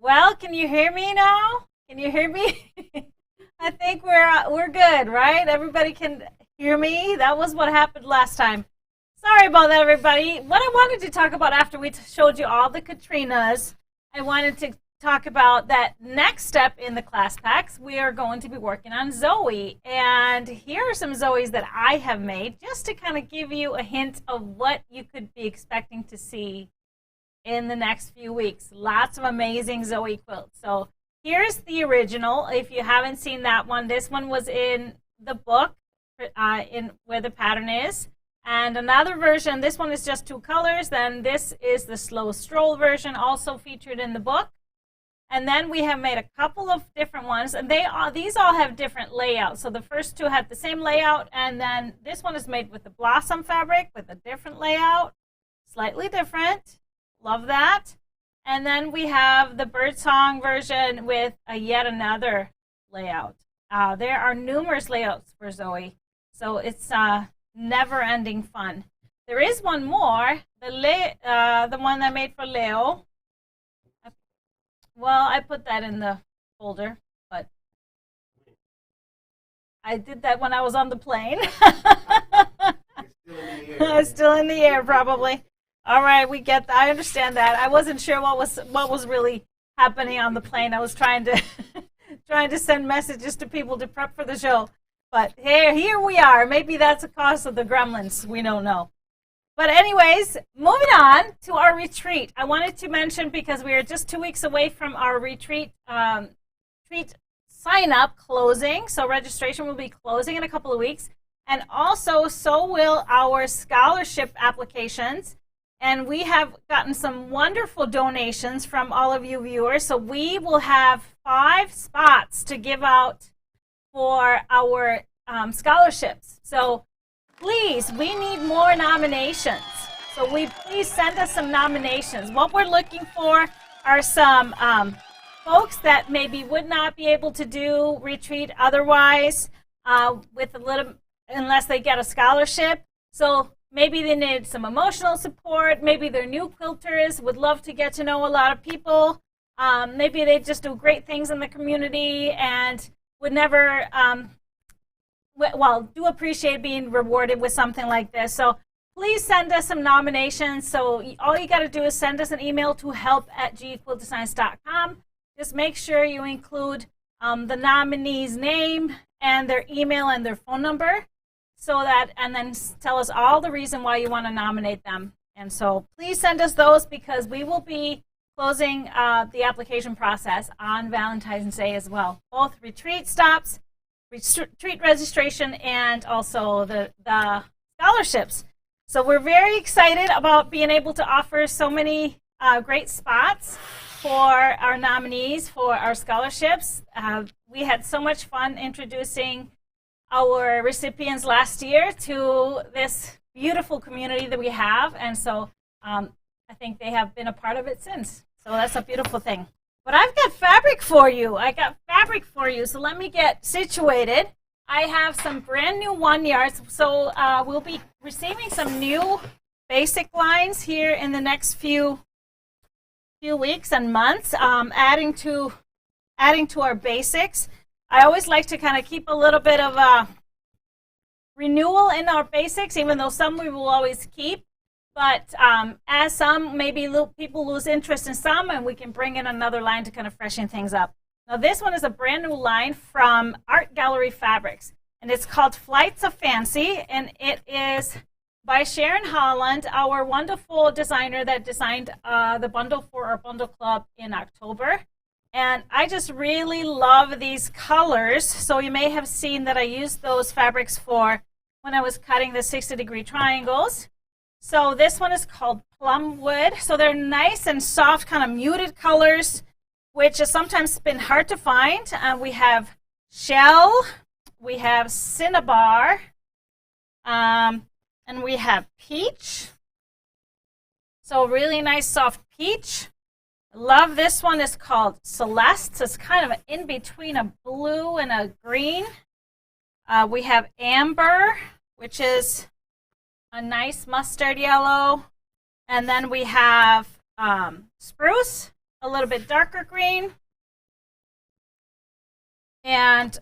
Well, can you hear me now? Can you hear me? I think we're good, right? Everybody can hear me. That was what happened last time. Sorry about that, everybody. What I wanted to talk about after we showed you all the Katrinas, I wanted to talk about that next step in the class packs. We are going to be working on Zoe, and here are some Zoes that I have made just to kind of give you a hint of what you could be expecting to see in the next few weeks. Lots of amazing Zoe quilts. So here's the original. If you haven't seen that one, this one was in the book in where the pattern is. And another version, this one is just 2 colors. Then this is the slow stroll version, also featured in the book. And then we have made a couple of different ones, and these all have different layouts. So the first 2 had the same layout, and then this one is made with the blossom fabric with a different layout, slightly different. Love that. And then we have the birdsong version with yet another layout. There are numerous layouts for Zoe, so it's never-ending fun. There is one more, the one I made for Leo. Well, I put that in the folder, but I did that when I was on the plane. It's still in the air, probably. All right, we get that. I understand that. I wasn't sure what was really happening on the plane. I was trying to send messages to people to prep for the show. But here we are. Maybe that's a cause of the gremlins. We don't know. But anyways, moving on to our retreat. I wanted to mention, because we are just 2 weeks away from our retreat sign-up closing. So registration will be closing in a couple of weeks. And also, so will our scholarship applications. And we have gotten some wonderful donations from all of you viewers. So we will have 5 spots to give out for our scholarships. So please, we need more nominations. So please send us some nominations. What we're looking for are some folks that maybe would not be able to do retreat otherwise unless they get a scholarship. So maybe they need some emotional support. Maybe they're new quilters, would love to get to know a lot of people. Maybe they just do great things in the community and would never do appreciate being rewarded with something like this. So please send us some nominations. So all you got to do is send us an email to help@gequiltdesigns.com. Just make sure you include the nominee's name and their email and their phone number, and then tell us all the reason why you want to nominate them. And so please send us those, because we will be closing the application process on Valentine's Day as well. Both retreat stops, retreat registration, and also the scholarships. So we're very excited about being able to offer so many great spots for our nominees for our scholarships. We had so much fun introducing our recipients last year to this beautiful community that we have, and so I think they have been a part of it since. So that's a beautiful thing. But I've got fabric for you. So let me get situated. I have some brand new 1 yards. So we'll be receiving some new basic lines here in the next few weeks and months, adding to our basics. I always like to kind of keep a little bit of a renewal in our basics, even though some we will always keep. But as some, maybe people lose interest in some, and we can bring in another line to kind of freshen things up. Now this one is a brand new line from Art Gallery Fabrics, and it's called Flights of Fancy, and it is by Sharon Holland, our wonderful designer that designed the bundle for our bundle club in October. And I just really love these colors. So you may have seen that I used those fabrics for when I was cutting the 60-degree triangles. So this one is called Plum Wood. So they're nice and soft, kind of muted colors, which has sometimes been hard to find. We have Shell, we have Cinnabar, and we have Peach. So really nice soft peach. Love this one. Is called Celeste. So it's kind of in between a blue and a green. We have Amber, which is a nice mustard yellow. And then we have Spruce, a little bit darker green, and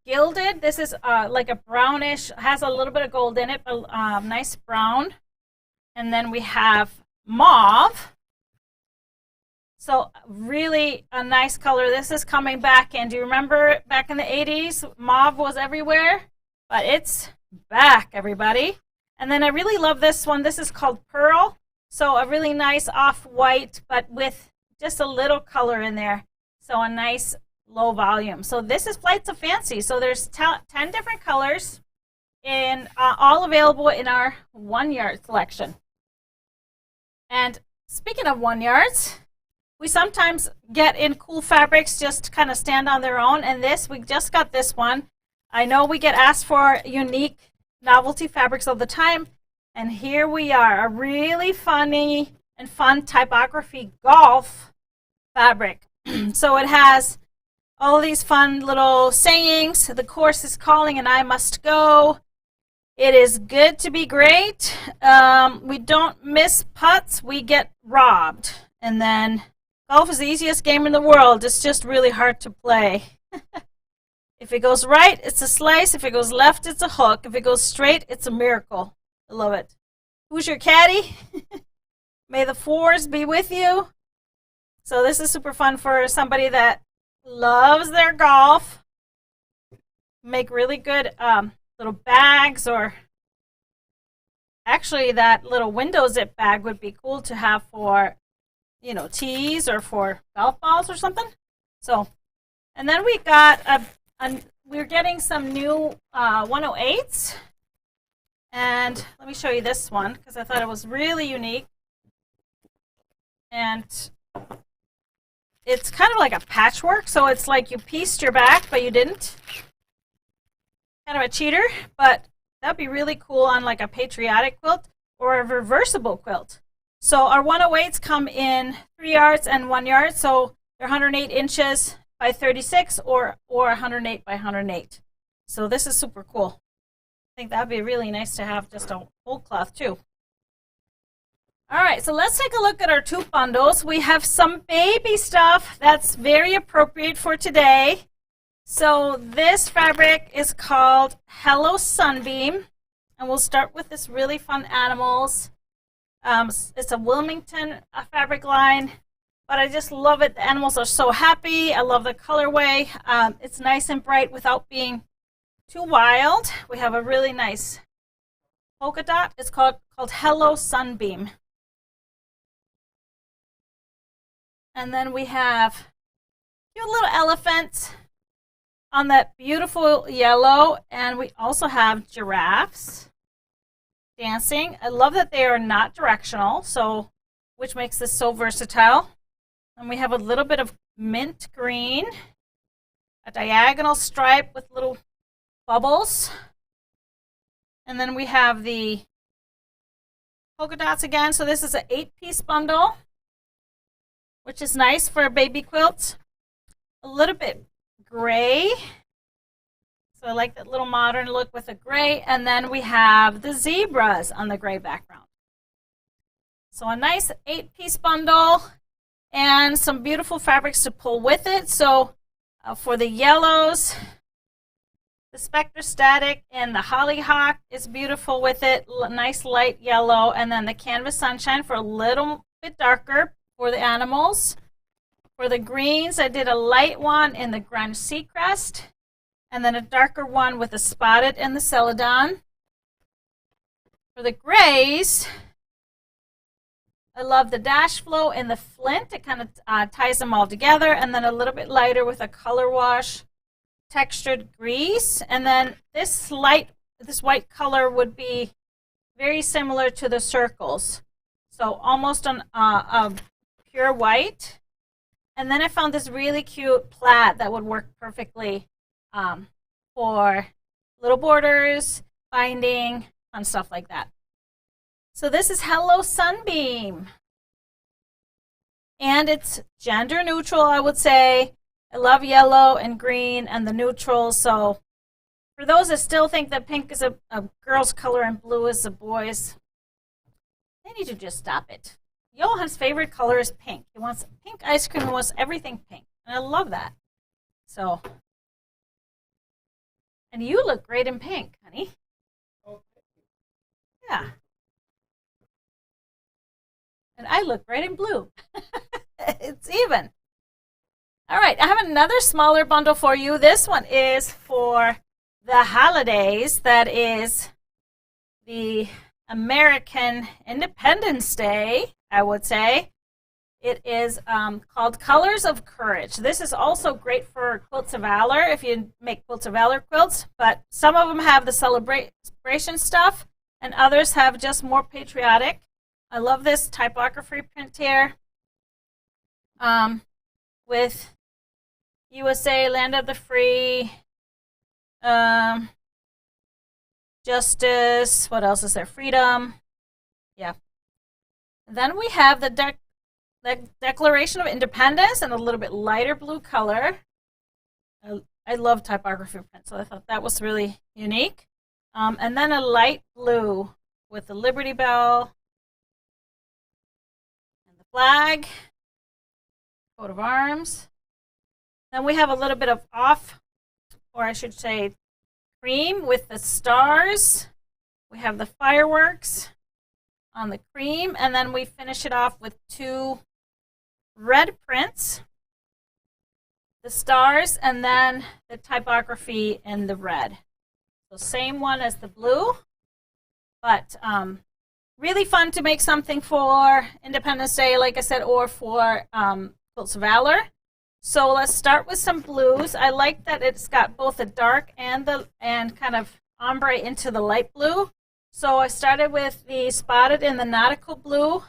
gilded. This is like a brownish, has a little bit of gold in it, but nice brown. And then we have mauve. So really a nice color. This is coming back in. Do you remember back in the 80s, mauve was everywhere? But it's back, everybody. And then I really love this one. This is called Pearl. So a really nice off-white, but with just a little color in there. So a nice low volume. So this is Flights of Fancy. So there's 10 different colors, and all available in our 1 yard selection. And speaking of 1 yards, we sometimes get in cool fabrics just to kind of stand on their own. And this, we just got this one. I know we get asked for unique novelty fabrics all the time. And here we are, a really funny and fun typography golf fabric. So it has all these fun little sayings. The course is calling and I must go. It is good to be great. We don't miss putts, we get robbed. And then golf is the easiest game in the world. It's just really hard to play. If it goes right, it's a slice. If it goes left, it's a hook. If it goes straight, it's a miracle. I love it. Who's your caddy? May the fours be with you. So this is super fun for somebody that loves their golf. Make really good little bags, or actually that little window zip bag would be cool to have for, you know, tees or for golf balls or something. So, and then we got we're getting some new 108s. And let me show you this one because I thought it was really unique. And it's kind of like a patchwork, so it's like you pieced your back, but you didn't. Kind of a cheater, but that'd be really cool on like a patriotic quilt or a reversible quilt. So our 108s come in 3 yards and 1 yard, so they're 108 inches by 36 or 108 by 108. So this is super cool. I think that'd be really nice to have just a whole cloth too. All right, so let's take a look at our 2 bundles. We have some baby stuff that's very appropriate for today. So this fabric is called Hello Sunbeam, and we'll start with this really fun animals. It's a Wilmington fabric line, but I just love it. The animals are so happy. I love the colorway. It's nice and bright without being too wild. We have a really nice polka dot. It's called Hello Sunbeam. And then we have cute little elephants on that beautiful yellow, and we also have giraffes dancing. I love that they are not directional, so which makes this so versatile. And we have a little bit of mint green, a diagonal stripe with little bubbles. And then we have the polka dots again. So this is an 8-piece bundle, which is nice for a baby quilt. A little bit gray. So I like that little modern look with a gray. And then we have the zebras on the gray background. So a nice 8-piece bundle and some beautiful fabrics to pull with it. So for the yellows, the Spectre Static and the Hollyhock is beautiful with it. Nice light yellow. And then the Canvas Sunshine for a little bit darker for the animals. For the greens, I did a light one in the Grunge Seacrest, and then a darker one with the Spotted and the Celadon. For the grays, I love the Dash Flow and the Flint. It kind of ties them all together, and then a little bit lighter with a color wash textured grease. And then this white color would be very similar to the circles, so almost a pure white. And then I found this really cute plaid that would work perfectly for little borders, binding, and stuff like that. So this is Hello Sunbeam. And it's gender neutral, I would say. I love yellow and green and the neutrals. So for those that still think that pink is a girl's color and blue is a boy's, they need to just stop it. Johan's favorite color is pink. He wants pink ice cream. He wants everything pink. And I love that. So, and you look great in pink, honey. Yeah. And I look great in blue. It's even. All right, I have another smaller bundle for you. This one is for the holidays. That is the American Independence Day, I would say. It is called Colors of Courage. This is also great for Quilts of Valor if you make Quilts of Valor quilts, but some of them have the celebration stuff and others have just more patriotic. I love this typography print here with USA, Land of the Free, Justice, what else is there? Freedom. Yeah. And then we have the Declaration of Independence in a little bit lighter blue color. I love typography print, so I thought that was really unique. And then a light blue with the Liberty Bell and the flag, coat of arms. Then we have a little bit of off, or I should say cream with the stars. We have the fireworks on the cream, and then we finish it off with two red prints, the stars, and then the typography in the red. So same one as the blue, but really fun to make something for Independence Day, like I said, or for Quilts of Valor. So let's start with some blues. I like that it's got both the dark and kind of ombre into the light blue. So I started with the spotted in the nautical blue,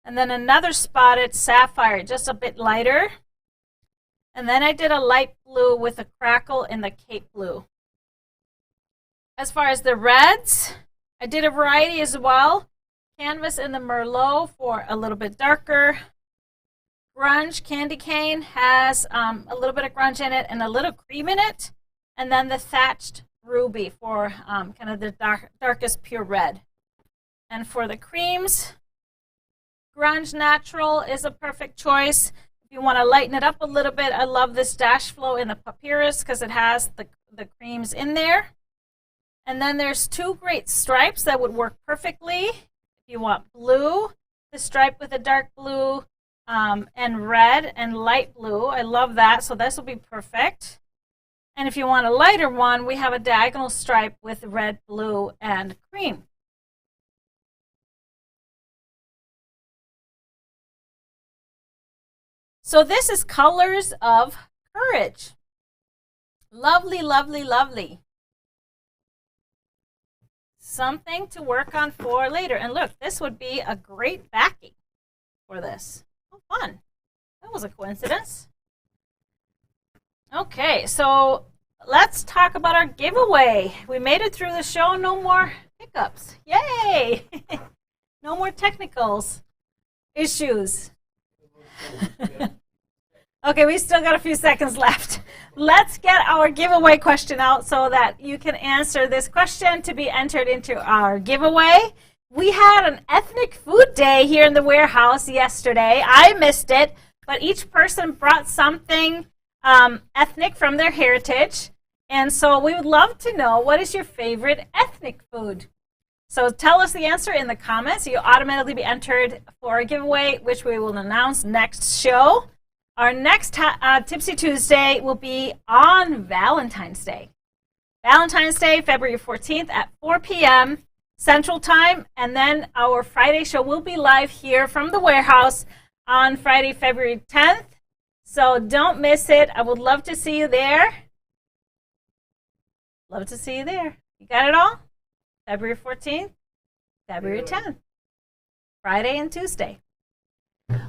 and then another spotted sapphire, just a bit lighter. And then I did a light blue with a crackle in the Cape blue. As far as the reds, I did a variety as well. Canvas in the Merlot for a little bit darker. Grunge Candy Cane has a little bit of grunge in it and a little cream in it. And then the Thatched Ruby for kind of the darkest pure red. And for the creams, Grunge Natural is a perfect choice. If you want to lighten it up a little bit, I love this Dash Flow in the Papyrus because it has the creams in there. And then there's two great stripes that would work perfectly. If you want blue, the stripe with a dark blue, and red and light blue. I love that, so this will be perfect. And if you want a lighter one, we have a diagonal stripe with red, blue, and cream. So this is Colors of Courage. Lovely, lovely, lovely. Something to work on for later. And look, this would be a great backing for this. Oh, fun. That was a coincidence. Okay, so let's talk about our giveaway. We made it through the show. No more hiccups. Yay! No more technicals issues. Okay, we still got a few seconds left. Let's get our giveaway question out so that you can answer this question to be entered into our giveaway. We had an ethnic food day here in the warehouse yesterday. I missed it, but each person brought something ethnic from their heritage. And so we would love to know, what is your favorite ethnic food? So tell us the answer in the comments. You'll automatically be entered for a giveaway, which we will announce next show. Our next Tipsy Tuesday will be on Valentine's Day. Valentine's Day, February 14th at 4 p.m. Central Time. And then our Friday show will be live here from the warehouse on Friday, February 10th. So don't miss it. I would love to see you there. Love to see you there. You got it all? February 14th, February 10th, Friday and Tuesday.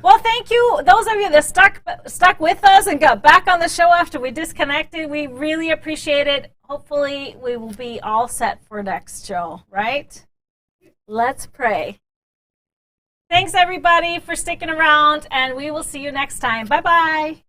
Well, thank you. Those of you that stuck with us and got back on the show after we disconnected, we really appreciate it. Hopefully, we will be all set for next show, right? Let's pray. Thanks, everybody, for sticking around, and we will see you next time. Bye-bye.